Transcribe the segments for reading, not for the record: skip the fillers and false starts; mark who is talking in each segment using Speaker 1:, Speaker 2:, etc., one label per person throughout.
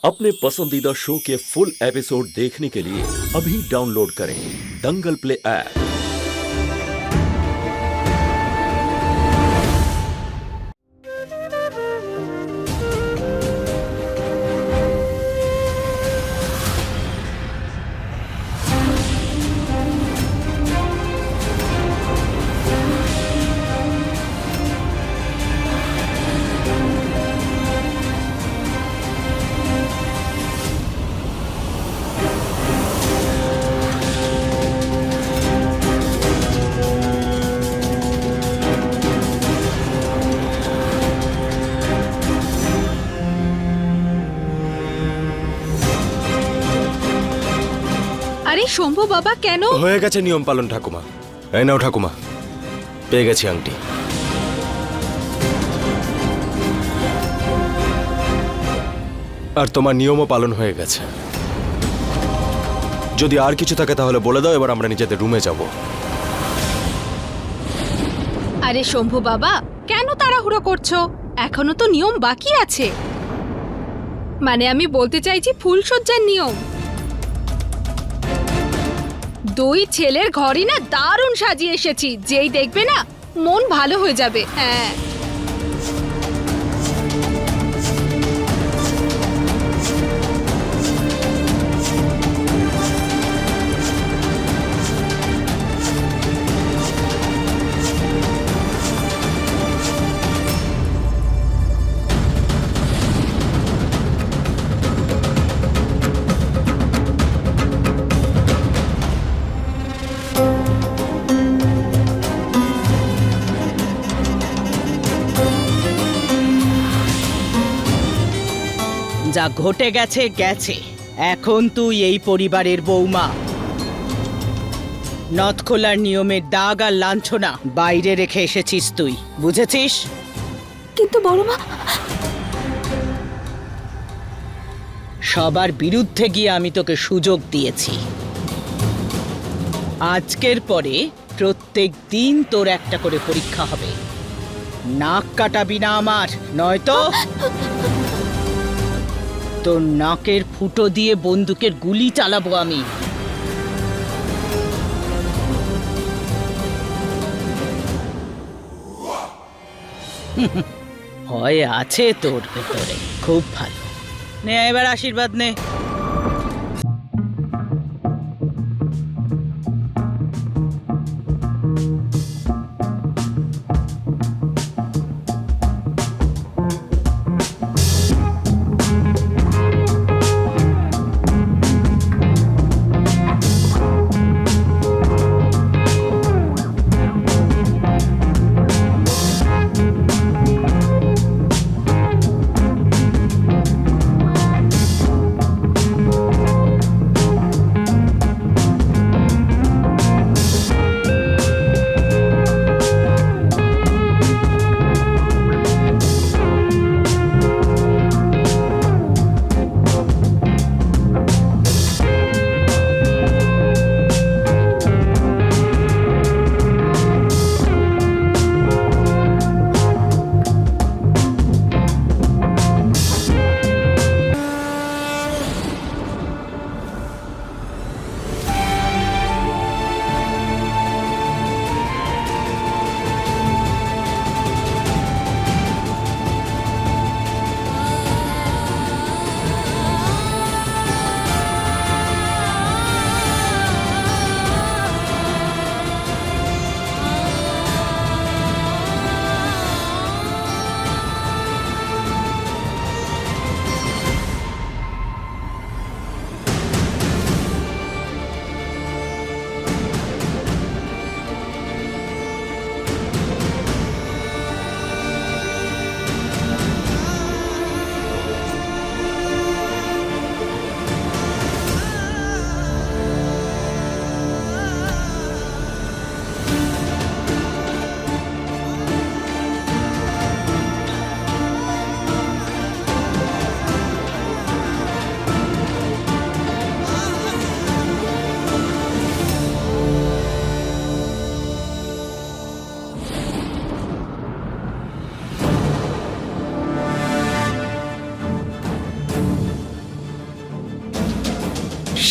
Speaker 1: अपने पसंदीदा शो के फुल एपिसोड देखने के लिए अभी डाउनलोड करें दंगल प्ले ऐप।
Speaker 2: আরে শম্ভু বাবা, কেন?
Speaker 3: হয়ে গেছে নিয়ম পালন ঠাকুমা। এই নাও ঠাকুমা, পেয়ে গেছি আংটি। আর তোমার নিয়মও পালন হয়ে গেছে। যদি আর কিছু থাকে তাহলে বলে দাও, এবার আমরা নিজেদের রুমে যাব।
Speaker 2: আরে শম্ভু বাবা, কেন তাড়াহুড়ো করছো? এখনো তো নিয়ম বাকি আছে। মানে আমি বলতে চাইছি ফুলসজ্জার নিয়ম। দুই ছেলের ঘরই না দারুণ সাজিয়ে এসেছি, যেই দেখবে না মন ভালো হয়ে যাবে। হ্যাঁ,
Speaker 4: যা ঘটে গেছে গেছে। এখন তুই এই পরিবারের বৌমা। নথ খোলার নিয়মের দাগ আর লাঞ্ছনা বাইরে রেখে এসেছিস তুই, বুঝেছিস?
Speaker 2: কিন্তু বড়মা,
Speaker 4: সবার বিরুদ্ধে গিয়ে আমি তোকে সুযোগ দিয়েছি। আজকের পরে প্রত্যেক দিন তোর একটা করে পরীক্ষা হবে। নাক কাটাবি না আমার, নয়তো তোর নাকের ফুটো দিয়ে বন্দুকের গুলি চালাবো আমি। ভয় আছে তোর ভেতরে, খুব ভালো। নে এবার আশীর্বাদ নে।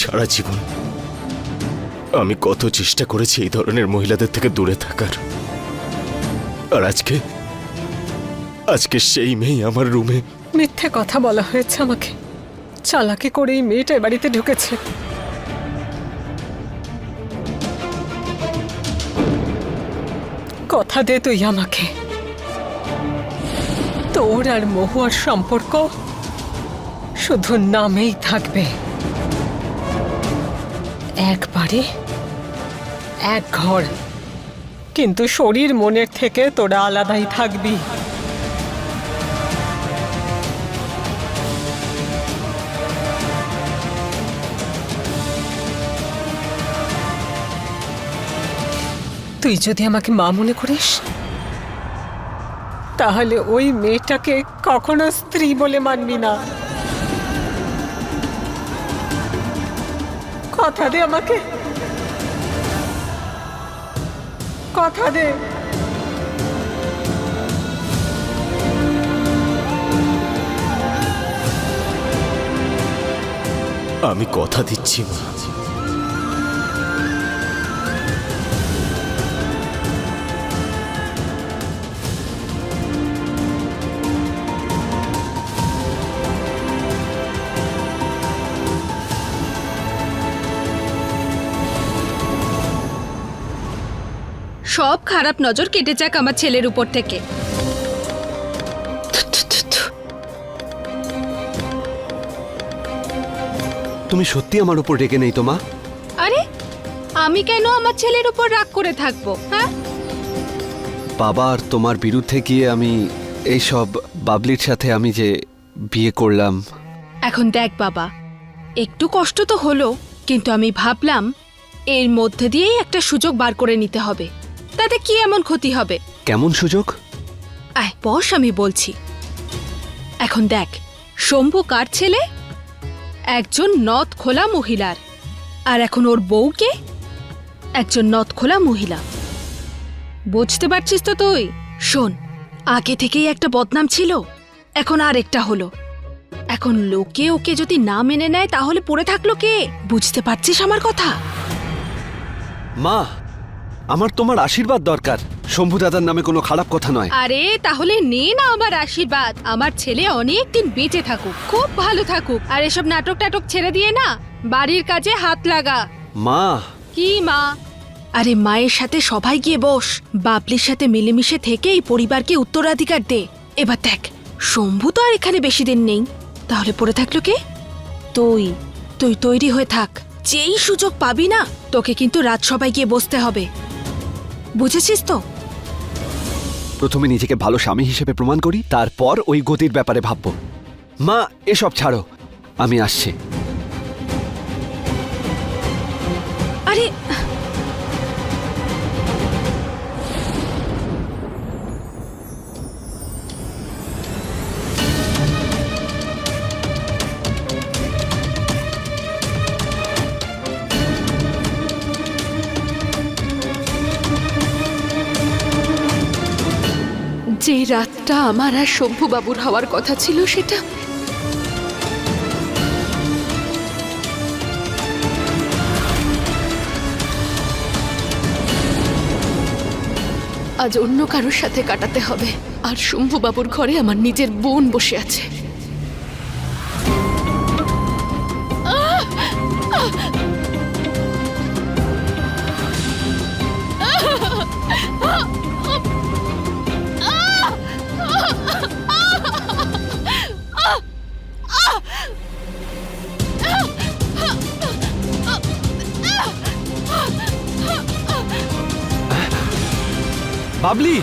Speaker 3: সারা জীবন আমি কত চেষ্টা করেছি এই ধরনের মহিলাদের থেকে দূরে থাকার, আর আজকে সেই মেয়ে আমার রুমে।
Speaker 5: মিথ্যে কথা বলা হয়েছে আমাকে, চালাকি করে এই মেয়েটা এ বাড়িতে ঢুকেছে। কথা দে তুই আমাকে, তোর আর মহুয়ার সম্পর্ক শুধু নামেই থাকবে। এক বাড়ি, এক ঘর, কিন্তু শরীর মনের থেকে তোরা আলাদাই থাকবি। তুই যদি আমাকে মা মনে করিস, তাহলে ওই মেয়েটাকে কখনো স্ত্রী বলে মানবি না। কথা দে আমাকে, কথা দে।
Speaker 3: আমি কথা দিচ্ছি মা,
Speaker 2: সব খারাপ নজর কেটে যাক আমার ছেলের উপর থেকে।
Speaker 6: তুমি সত্যি আমার উপর রেগে নেই তো মা?
Speaker 2: আরে আমি কেন আমার ছেলের উপর রাগ করে থাকবো? হ্যাঁ,
Speaker 6: বাবা আর তোমার বিরুদ্ধে গিয়ে আমি এইসব বাবলির সাথে আমি যে বিয়ে করলাম।
Speaker 2: এখন দেখ বাবা, একটু কষ্ট তো হলো, কিন্তু আমি ভাবলাম এর মধ্যে দিয়েই একটা সুযোগ বার করে নিতে হবে। তাতে কি এমন ক্ষতি হবে?
Speaker 6: কেমন সুযোগ?
Speaker 2: আয় বস, আমি বলছি। এখন দেখ, শম্ভু কার ছেলে? একজন নথ খোলা মহিলার, আর এখন ওর বউকে একজন নথ খোলা মহিলা। বুঝতে পারছিস তো তুই? শোন, আগে থেকেই একটা বদনাম ছিল, এখন আর একটা হলো। এখন লোকে ওকে যদি না মেনে নেয় তাহলে পড়ে থাকলো কে? বুঝতে পারছিস আমার কথা?
Speaker 6: মা, আমার তোমার আশীর্বাদ দরকার। শম্ভু দাদার নামে কোনো খারাপ কথা নয়।
Speaker 2: আরে তাহলে নে না আমার আশীর্বাদ। আমার ছেলে অনেক দিন বেঁচে থাকুক, খুব ভালো থাকুক, আর এসব নাটক টাটক ছেড়ে দিয়ে না বাড়ির কাজে হাত লাগা।
Speaker 6: মা।
Speaker 2: কি মা? আরে মায়ের সাথে সবাই গিয়ে বস, বাবলির সাথে মিলেমিশে থেকে এই পরিবারকে উত্তরাধিকার দে। এবার দেখ, শম্ভু তো আর এখানে বেশি দিন নেই, তাহলে পড়ে থাকলো কে? তুই তুই তৈরি হয়ে থাক, যেই সুযোগ পাবি না তোকে কিন্তু রাজসভায় গিয়ে বসতে হবে, বুঝেছিস তো?
Speaker 6: প্রথমে নিজেকে ভালো স্বামী হিসেবে প্রমাণ করি, তারপর ওই গতির ব্যাপারে ভাববো। মা, এসব ছাড়ো, আমি আসছি।
Speaker 2: আরে
Speaker 7: যে রাতটা আমার আর শম্ভুবাবুর হওয়ার কথা ছিল, সেটা আজ অন্য কারোর সাথে কাটাতে হবে। আর শম্ভুবাবুর ঘরে আমার নিজের বোন বসে আছে।
Speaker 6: বাবলি,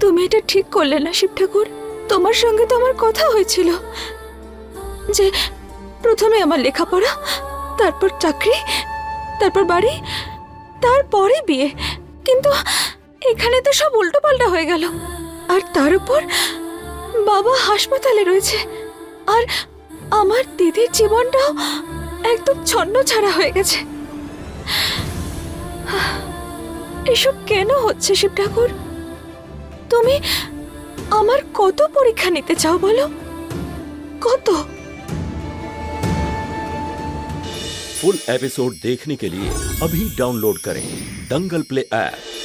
Speaker 8: তুমি এটা ঠিক করলে না শিব ঠাকুর? তোমার সঙ্গে তো আমার কথা হয়েছিল যে প্রথমে আমার লেখাপড়া, তারপর চাকরি, তারপর বাড়ি, তারপরে বিয়ে। কিন্তু এখানে তো সব উল্টোপাল্টা হয়ে গেল। আর তার উপর বাবা হাসপাতালে রয়েছে, আর আমার দিদির জীবনটাও একদম ছন্নছাড়া হয়ে গেছে। এসব কেন হচ্ছে শিব ঠাকুর? তুমি আমার কত পরীক্ষা নিতে চাও বলো? কত?
Speaker 1: फुल एपिसोड देखने के लिए अभी डाउनलोड करें दंगल प्ले ऐप।